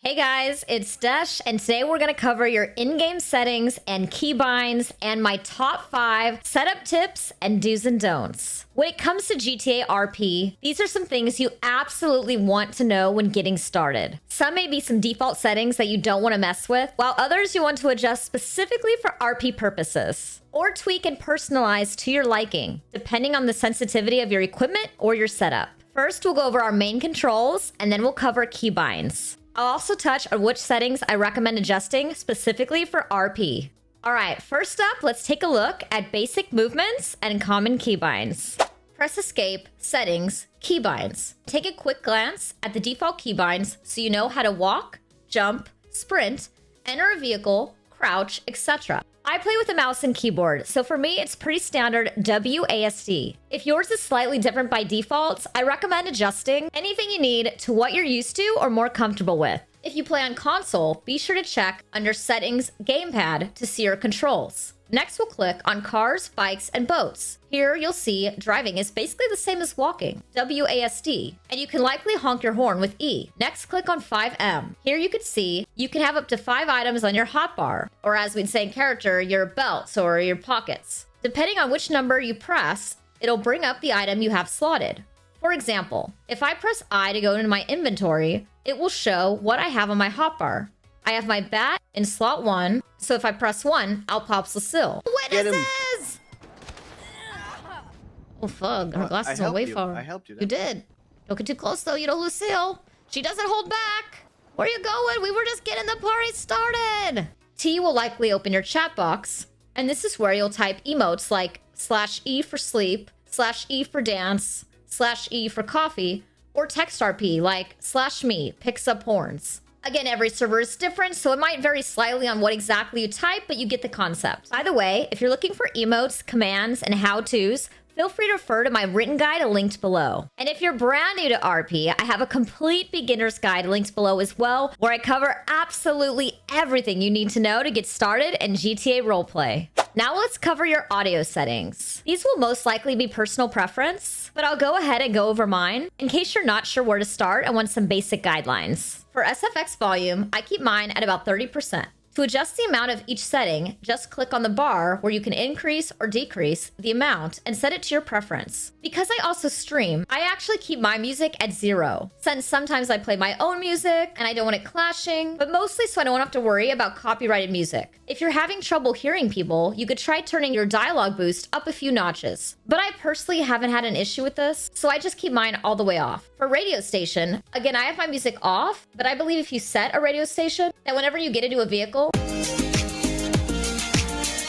Hey guys, it's Desh, and today we're going to cover your in-game settings and keybinds and my top 5 setup tips and do's and don'ts. When it comes to GTA RP, these are some things you absolutely want to know when getting started. Some may be some default settings that you don't want to mess with, while others you want to adjust specifically for RP purposes, or tweak and personalize to your liking, depending on the sensitivity of your equipment or your setup. First, we'll go over our main controls, and then we'll cover keybinds. I'll also touch on which settings I recommend adjusting specifically for RP. Alright, first up, let's take a look at basic movements and common keybinds. Press escape, settings, keybinds. Take a quick glance at the default keybinds so you know how to walk, jump, sprint, enter a vehicle, crouch, etc. I play with a mouse and keyboard, so for me it's pretty standard WASD. If yours is slightly different by default, I recommend adjusting anything you need to what you're used to or more comfortable with. If you play on console, be sure to check under Settings, Gamepad to see your controls. Next, we'll click on Cars, Bikes, and Boats. Here, you'll see driving is basically the same as walking, WASD, and you can likely honk your horn with E. Next, click on 5M. Here you can see you can have up to 5 items on your hotbar, or as we'd say in character, your belts or your pockets. Depending on which number you press, it'll bring up the item you have slotted. For example, if I press I to go into my inventory, it will show what I have on my hotbar. I have my bat in slot 1, so if I press 1, out pops Lucille. Witnesses! Oh, fuck. Her glasses went way far. I helped you. You did. Don't get too close, though. You know, Lucille. She doesn't hold back. Where are you going? We were just getting the party started. T will likely open your chat box, and this is where you'll type emotes like /E for sleep, /E for dance, /E for coffee, or text RP like /me picks up horns. Again, every server is different, so it might vary slightly on what exactly you type, but you get the concept. By the way, if you're looking for emotes, commands, and how-tos, feel free to refer to my written guide linked below. And if you're brand new to RP, I have a complete beginner's guide linked below as well, where I cover absolutely everything you need to know to get started in GTA Roleplay. Now let's cover your audio settings. These will most likely be personal preference, but I'll go ahead and go over mine in case you're not sure where to start and want some basic guidelines. For SFX volume, I keep mine at about 30%. To adjust the amount of each setting, just click on the bar where you can increase or decrease the amount and set it to your preference. Because I also stream, I actually keep my music at 0, since sometimes I play my own music and I don't want it clashing, but mostly so I don't have to worry about copyrighted music. If you're having trouble hearing people, you could try turning your dialogue boost up a few notches. But I personally haven't had an issue with this, so I just keep mine all the way off. For radio station, again, I have my music off, but I believe if you set a radio station, that whenever you get into a vehicle,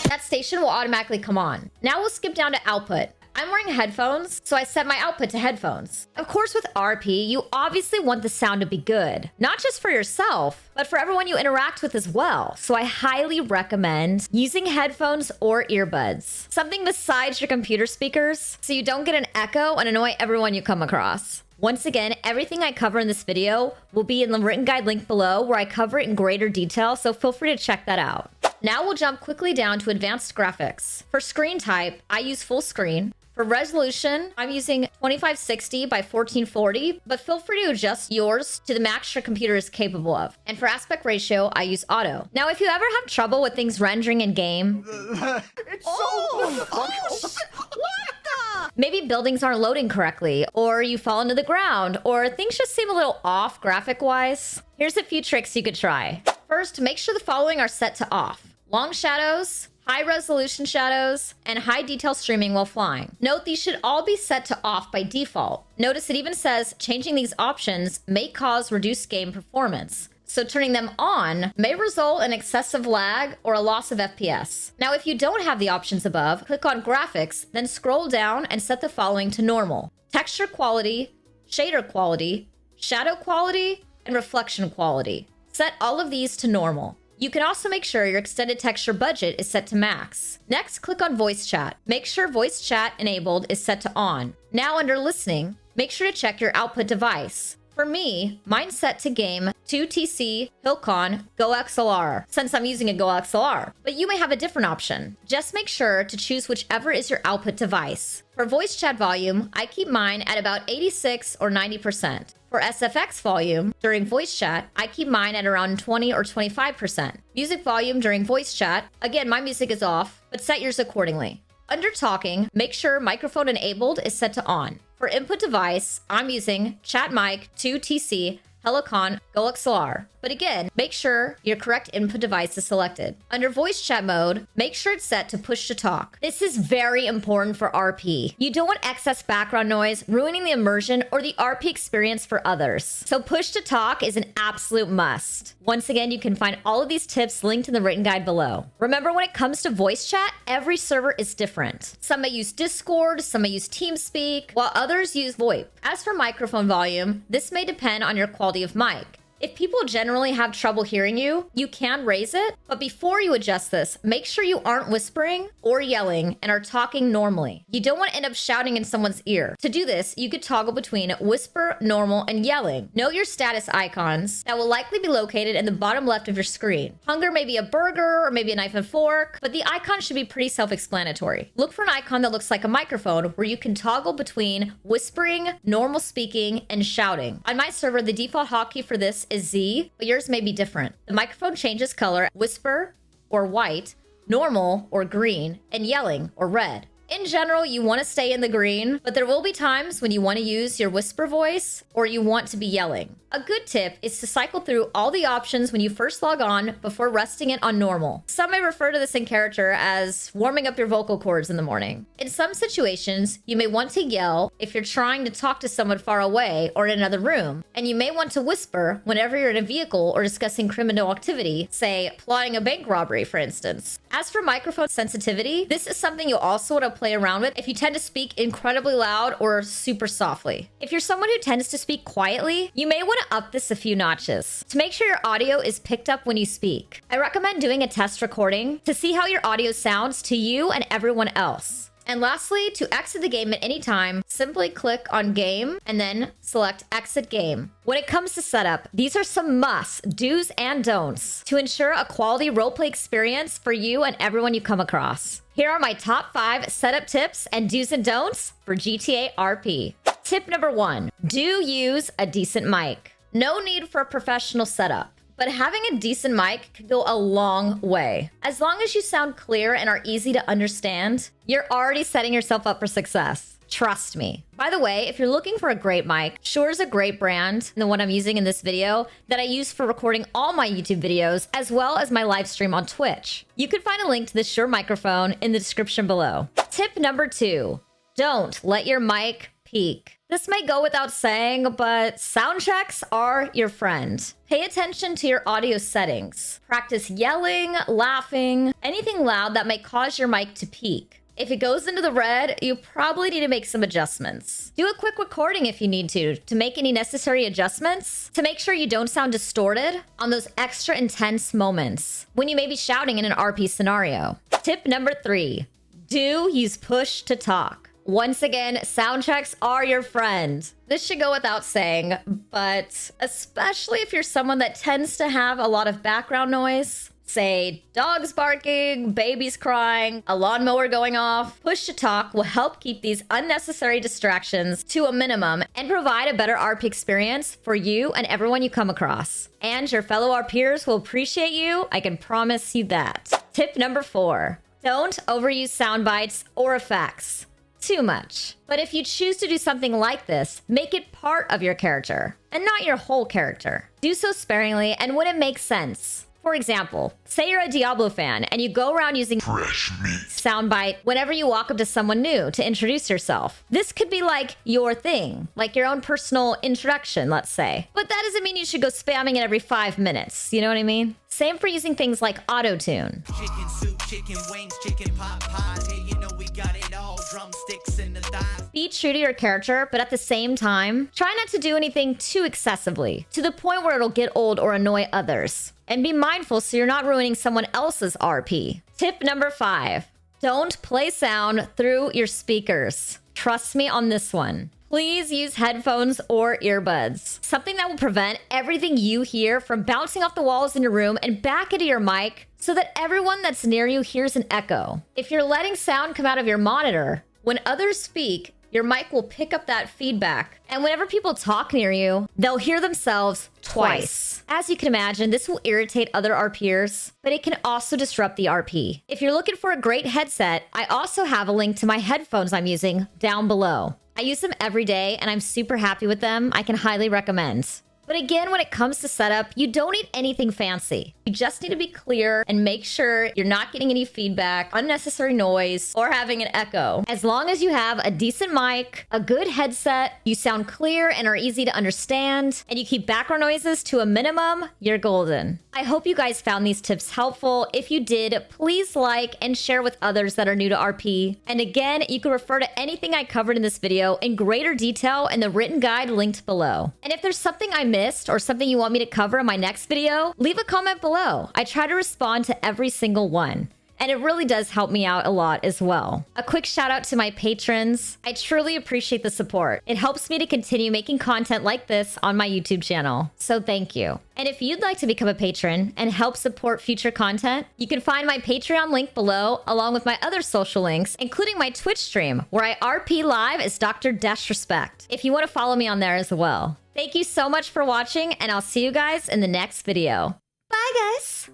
that station will automatically come on. Now we'll skip down to output. I'm wearing headphones, so I set my output to headphones. Of course, with RP, you obviously want the sound to be good. Not just for yourself, but for everyone you interact with as well. So I highly recommend using headphones or earbuds. Something besides your computer speakers, so you don't get an echo and annoy everyone you come across. Once again, everything I cover in this video will be in the written guide link below where I cover it in greater detail, so feel free to check that out. Now we'll jump quickly down to advanced graphics. For screen type, I use full screen. For resolution, I'm using 2560 by 1440, but feel free to adjust yours to the max your computer is capable of. And for aspect ratio, I use auto. Now, if you ever have trouble with things rendering in game... Maybe buildings aren't loading correctly, or you fall into the ground, or things just seem a little off graphic-wise. Here's a few tricks you could try. First, make sure the following are set to off. Long shadows, high resolution shadows, and high detail streaming while flying. Note these should all be set to off by default. Notice it even says changing these options may cause reduced game performance. So turning them on may result in excessive lag or a loss of FPS. Now, if you don't have the options above, click on graphics, then scroll down and set the following to normal. Texture quality, shader quality, shadow quality, and reflection quality. Set all of these to normal. You can also make sure your extended texture budget is set to max. Next, click on voice chat. Make sure voice chat enabled is set to on. Now under listening, make sure to check your output device. For me, mine's set to game 2TC Hilcon Go XLR, since I'm using a Go XLR. But you may have a different option. Just make sure to choose whichever is your output device. For voice chat volume, I keep mine at about 86 or 90%. For SFX volume, during voice chat, I keep mine at around 20 or 25%. Music volume during voice chat, again, my music is off, but set yours accordingly. Under talking, make sure microphone enabled is set to on. For input device, I'm using Chat Mic 2TC Helicon Go XLR. But again, make sure your correct input device is selected. Under voice chat mode, make sure it's set to push to talk. This is very important for RP. You don't want excess background noise ruining the immersion or the RP experience for others. So push to talk is an absolute must. Once again, you can find all of these tips linked in the written guide below. Remember, when it comes to voice chat, every server is different. Some may use Discord, some may use TeamSpeak, while others use VoIP. As for microphone volume, this may depend on your quality of mic. If people generally have trouble hearing you, you can raise it, but before you adjust this, make sure you aren't whispering or yelling and are talking normally. You don't want to end up shouting in someone's ear. To do this, you could toggle between whisper, normal, and yelling. Note your status icons that will likely be located in the bottom left of your screen. Hunger may be a burger or maybe a knife and fork, but the icon should be pretty self-explanatory. Look for an icon that looks like a microphone where you can toggle between whispering, normal speaking, and shouting. On my server, the default hotkey for this is Z, but yours may be different. The microphone changes color, whisper or white, normal or green, and yelling or red. In general, you want to stay in the green, but there will be times when you want to use your whisper voice or you want to be yelling. A good tip is to cycle through all the options when you first log on before resting it on normal. Some may refer to this in character as warming up your vocal cords in the morning. In some situations, you may want to yell if you're trying to talk to someone far away or in another room, and you may want to whisper whenever you're in a vehicle or discussing criminal activity, say plotting a bank robbery, for instance. As for microphone sensitivity, this is something you'll also want to play around with if you tend to speak incredibly loud or super softly. If you're someone who tends to speak quietly, you may want to up this a few notches to make sure your audio is picked up when you speak. I recommend doing a test recording to see how your audio sounds to you and everyone else. And lastly, to exit the game at any time, simply click on Game and then select Exit Game. When it comes to setup, these are some must-dos and don'ts to ensure a quality roleplay experience for you and everyone you come across. Here are my top 5 setup tips and do's and don'ts for GTA RP. Tip number 1, do use a decent mic. No need for a professional setup, but having a decent mic can go a long way. As long as you sound clear and are easy to understand, you're already setting yourself up for success. Trust me. By the way, if you're looking for a great mic, Shure is a great brand, the one I'm using in this video, that I use for recording all my YouTube videos, as well as my live stream on Twitch. You can find a link to the Shure microphone in the description below. Tip number 2, don't let your mic peak. This may go without saying, but sound checks are your friend. Pay attention to your audio settings. Practice yelling, laughing, anything loud that may cause your mic to peak. If it goes into the red, you probably need to make some adjustments. Do a quick recording if you need to make any necessary adjustments to make sure you don't sound distorted on those extra intense moments when you may be shouting in an RP scenario. Tip number 3, do use push to talk. Once again, sound checks are your friend. This should go without saying, but especially if you're someone that tends to have a lot of background noise, say dogs barking, babies crying, a lawnmower going off, push to talk will help keep these unnecessary distractions to a minimum and provide a better RP experience for you and everyone you come across. And your fellow RPers will appreciate you, I can promise you that. Tip number 4, don't overuse sound bites or effects too much. But if you choose to do something like this, make it part of your character and not your whole character. Do so sparingly and when it makes sense. For example, say you're a Diablo fan and you go around using fresh meat soundbite whenever you walk up to someone new to introduce yourself. This could be like your thing, like your own personal introduction, let's say. But that doesn't mean you should go spamming it every 5 minutes. You know what I mean? Same for using things like auto-tune. Chicken soup, chicken wings, chicken pot pies. Hey, you know we got it all. Drumsticks in the thighs. Be true to your character, but at the same time, try not to do anything too excessively, to the point where it'll get old or annoy others. And be mindful so you're not ruining someone else's RP. Tip number 5, don't play sound through your speakers. Trust me on this one. please use headphones or earbuds. Something that will prevent everything you hear from bouncing off the walls in your room and back into your mic so that everyone that's near you hears an echo. If you're letting sound come out of your monitor, when others speak, your mic will pick up that feedback. And whenever people talk near you, they'll hear themselves twice. As you can imagine, this will irritate other RPers, but it can also disrupt the RP. If you're looking for a great headset, I also have a link to my headphones I'm using down below. I use them every day and I'm super happy with them. I can highly recommend. But again, when it comes to setup, you don't need anything fancy. You just need to be clear and make sure you're not getting any feedback, unnecessary noise, or having an echo. As long as you have a decent mic, a good headset, you sound clear and are easy to understand, and you keep background noises to a minimum, you're golden. I hope you guys found these tips helpful. If you did, please like and share with others that are new to RP. And again, you can refer to anything I covered in this video in greater detail in the written guide linked below. And if there's something I missed or something you want me to cover in my next video, leave a comment below. I try to respond to every single one. And it really does help me out a lot as well. A quick shout out to my patrons. I truly appreciate the support. It helps me to continue making content like this on my YouTube channel. So thank you. And if you'd like to become a patron and help support future content, you can find my Patreon link below, along with my other social links, including my Twitch stream, where I RP live as Dr. DESHRESPECT, if you want to follow me on there as well. Thank you so much for watching, and I'll see you guys in the next video. Bye, guys!